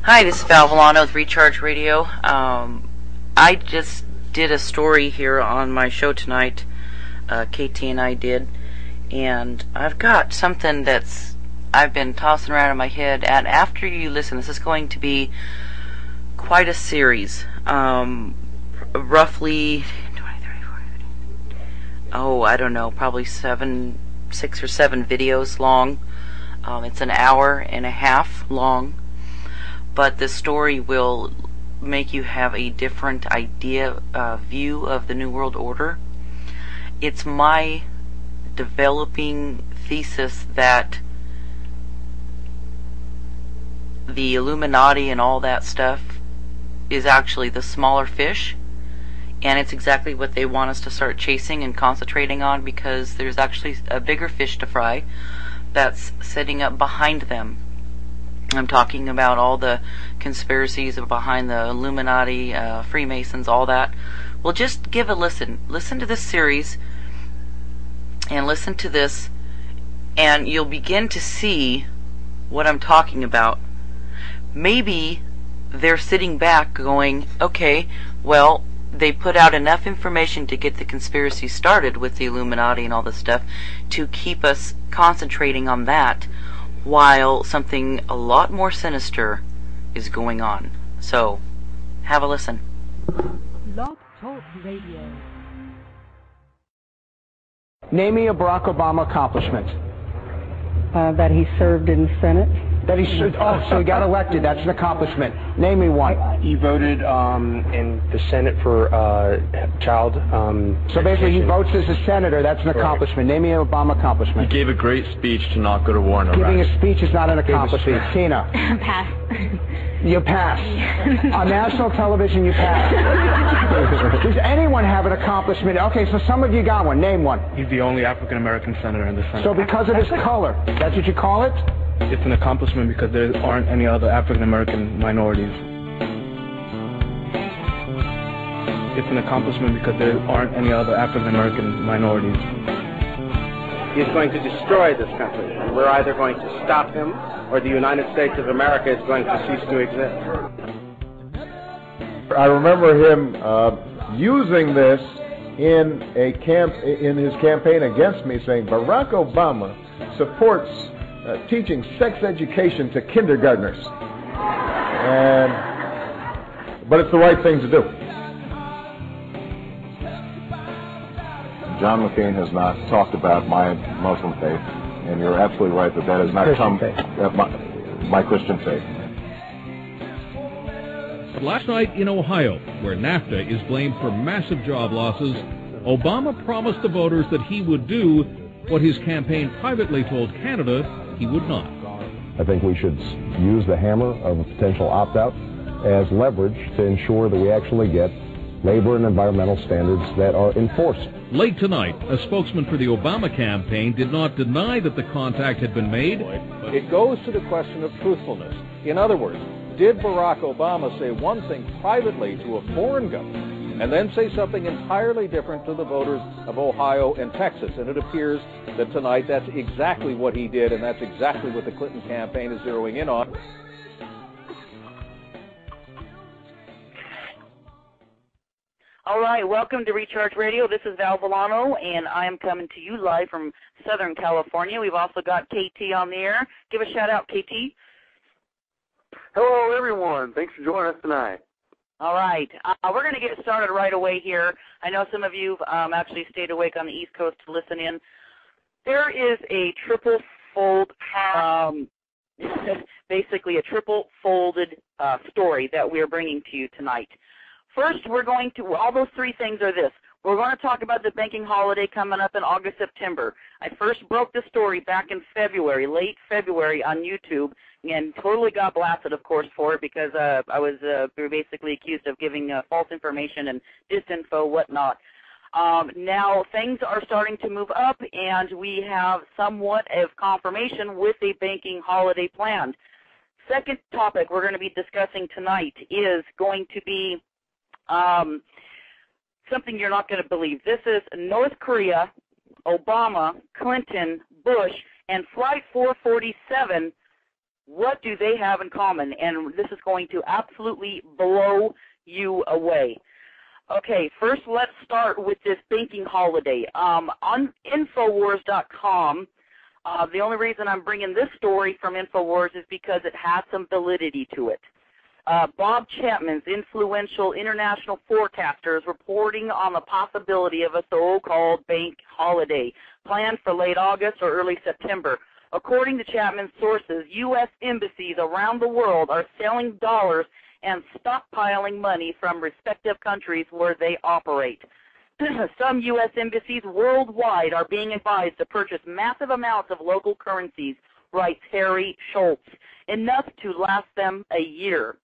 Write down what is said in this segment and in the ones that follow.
Hi, this is Val Villano with Recharge Radio. I just did a story here on my show tonight. KT and I did. And I've got something that's I've been tossing around in my head. And after you listen, this is going to be quite a series. Roughly 20, 30, 40, I don't know, probably 6 or 7 videos long. It's an hour and a half long. But the story will make you have a different view of the New World Order. It's my developing thesis that the Illuminati and all that stuff is actually the smaller fish, and it's exactly what they want us to start chasing and concentrating on, because there's actually a bigger fish to fry that's sitting up behind them. I'm talking about all the conspiracies behind the Illuminati, Freemasons, all that. Well, just give a listen. Listen to this series, and listen to this, and you'll begin to see what I'm talking about. Maybe they're sitting back going, okay, well, they put out enough information to get the conspiracy started with the Illuminati and all this stuff to keep us concentrating on that, while something a lot more sinister is going on. So, have a listen. Blog Talk Radio. Name me a Barack Obama accomplishment. That he served in the Senate. That he should. Oh, so he got elected. That's an accomplishment. Name me one. He voted in the Senate for child. So basically, he votes as a senator. That's an accomplishment. Name me an Obama accomplishment. He gave a great speech to not go to war in Iraq. Giving a speech is not an accomplishment. Tina. Pass. You pass. On national television, you pass. Does anyone have an accomplishment? Okay, so some of you got one. Name one. He's the only African American senator in the Senate. So because of his color, that's what you call it? It's an accomplishment because there aren't any other African American minorities. It's an accomplishment because there aren't any other African American minorities. He's going to destroy this country, and we're either going to stop him, or the United States of America is going to cease to exist. I remember him using this in his campaign against me, saying Barack Obama supports teaching sex education to kindergartners, but it's the right thing to do. John McCain has not talked about my Muslim faith, and you're absolutely right that has not come my Christian faith. Last night in Ohio, where NAFTA is blamed for massive job losses, Obama promised the voters that he would do what his campaign privately told Canada he would not. I think we should use the hammer of a potential opt-out as leverage to ensure that we actually get labor and environmental standards that are enforced. Late tonight, a spokesman for the Obama campaign did not deny that the contact had been made. It goes to the question of truthfulness. In other words, did Barack Obama say one thing privately to a foreign government and then say something entirely different to the voters of Ohio and Texas? And it appears that tonight that's exactly what he did, and that's exactly what the Clinton campaign is zeroing in on. All right, welcome to Recharge Radio. This is Val Villano, and I am coming to you live from Southern California. We've also got KT on the air. Give a shout out, KT. Hello, everyone. Thanks for joining us tonight. All right, we're going to get started right away here. I know some of you actually stayed awake on the East Coast to listen in. There is a triple-fold, basically a triple-folded story that we are bringing to you tonight. First, we're going to, all those three things are this. We're going to talk about the banking holiday coming up in August, September. I first broke the story back in February, late February on YouTube, and totally got blasted, of course, for it because I was basically accused of giving false information and disinfo, whatnot. Now things are starting to move up, and we have somewhat of confirmation with a banking holiday planned. Second topic we're going to be discussing tonight is going to be something you're not going to believe. This is North Korea, Obama, Clinton, Bush, and Flight 447 What do they have in common? And this is going to absolutely blow you away. Okay, first let's start with this banking holiday. On Infowars.com, the only reason I'm bringing this story from Infowars is because it has some validity to it. Bob Chapman's influential international forecaster is reporting on the possibility of a so-called bank holiday planned for late August or early September. According to Chapman's sources, U.S. embassies around the world are selling dollars and stockpiling money from respective countries where they operate. Some U.S. embassies worldwide are being advised to purchase massive amounts of local currencies, writes Harry Schultz, enough to last them a year.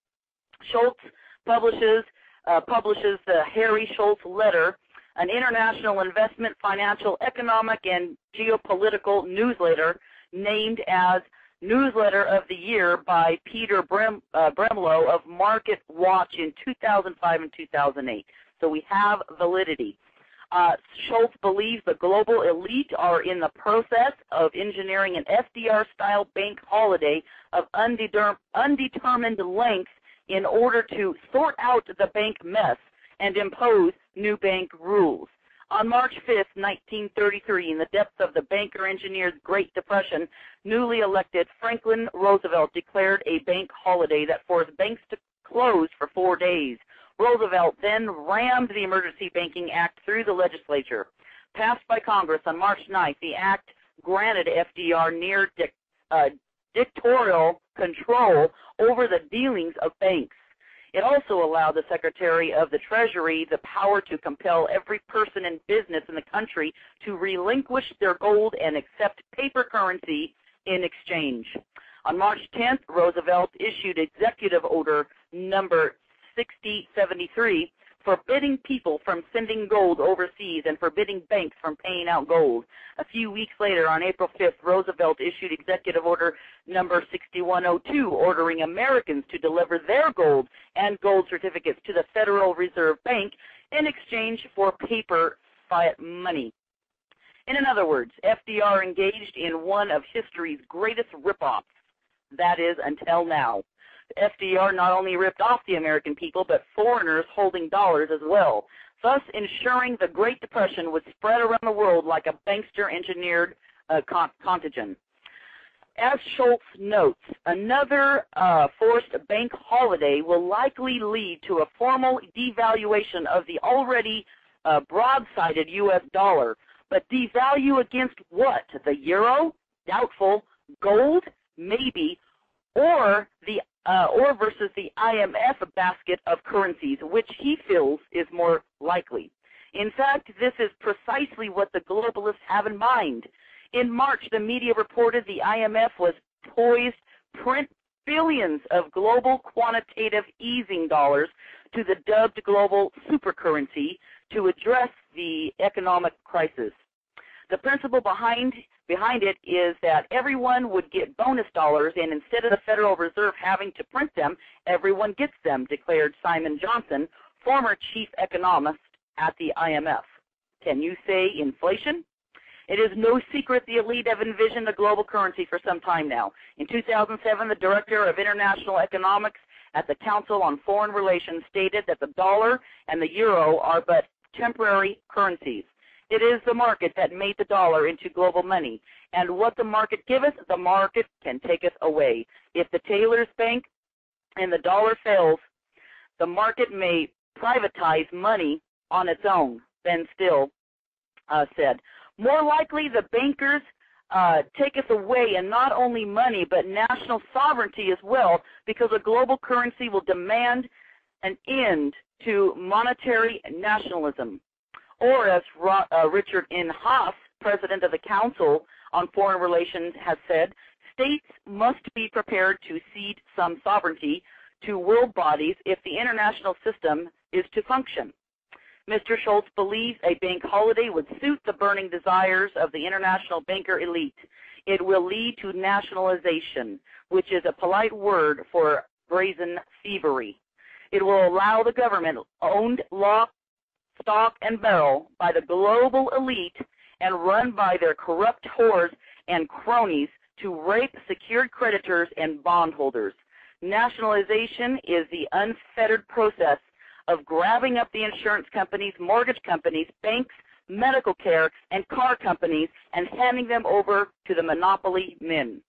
Schultz publishes the Harry Schultz Letter, an international investment, financial, economic, and geopolitical newsletter named as Newsletter of the Year by Peter Bremlow of Market Watch in 2005 and 2008. So we have validity. Schultz believes the global elite are in the process of engineering an FDR-style bank holiday of undetermined length in order to sort out the bank mess and impose new bank rules. On March 5th, 1933, in the depths of the banker-engineer's Great Depression, newly elected Franklin Roosevelt declared a bank holiday that forced banks to close for 4 days. Roosevelt then rammed the Emergency Banking Act through the legislature. Passed by Congress on March 9th, the act granted FDR near dictatorial control over the dealings of banks. It also allowed the Secretary of the Treasury the power to compel every person and business in the country to relinquish their gold and accept paper currency in exchange. On March 10th, Roosevelt issued Executive Order number 6073, forbidding people from sending gold overseas and forbidding banks from paying out gold. A few weeks later, on April 5th, Roosevelt issued Executive Order number 6102, ordering Americans to deliver their gold and gold certificates to the Federal Reserve Bank in exchange for paper fiat money. In other words, FDR engaged in one of history's greatest rip-offs, that is, until now. FDR not only ripped off the American people, but foreigners holding dollars as well, thus ensuring the Great Depression would spread around the world like a bankster-engineered contagion. As Schultz notes, another forced bank holiday will likely lead to a formal devaluation of the already broad-sided U.S. dollar. But devalue against what? The euro? Doubtful. Gold? Maybe. Or versus the IMF basket of currencies, which he feels is more likely. In fact, this is precisely what the globalists have in mind. In March, the media reported the IMF was poised to print billions of global quantitative easing dollars to the dubbed global supercurrency to address the economic crisis. The principle behind it is that everyone would get bonus dollars, and instead of the Federal Reserve having to print them, everyone gets them, declared Simon Johnson, former chief economist at the IMF. Can you say inflation? It is no secret the elite have envisioned a global currency for some time now. In 2007, the director of international economics at the Council on Foreign Relations stated that the dollar and the euro are but temporary currencies. It is the market that made the dollar into global money. And what the market giveth, the market can taketh away. If the tailor's bank and the dollar fails, the market may privatize money on its own, Ben Still said. More likely, the bankers taketh away, and not only money, but national sovereignty as well, because a global currency will demand an end to monetary nationalism. Or, as Richard N. Haas, president of the Council on Foreign Relations, has said, states must be prepared to cede some sovereignty to world bodies if the international system is to function. Mr. Schultz believes a bank holiday would suit the burning desires of the international banker elite. It will lead to nationalization, which is a polite word for brazen thievery. It will allow the government-owned lock, stock, and barrel by the global elite and run by their corrupt whores and cronies to rape secured creditors and bondholders. Nationalization is the unfettered process of grabbing up the insurance companies, mortgage companies, banks, medical care, and car companies and handing them over to the monopoly men.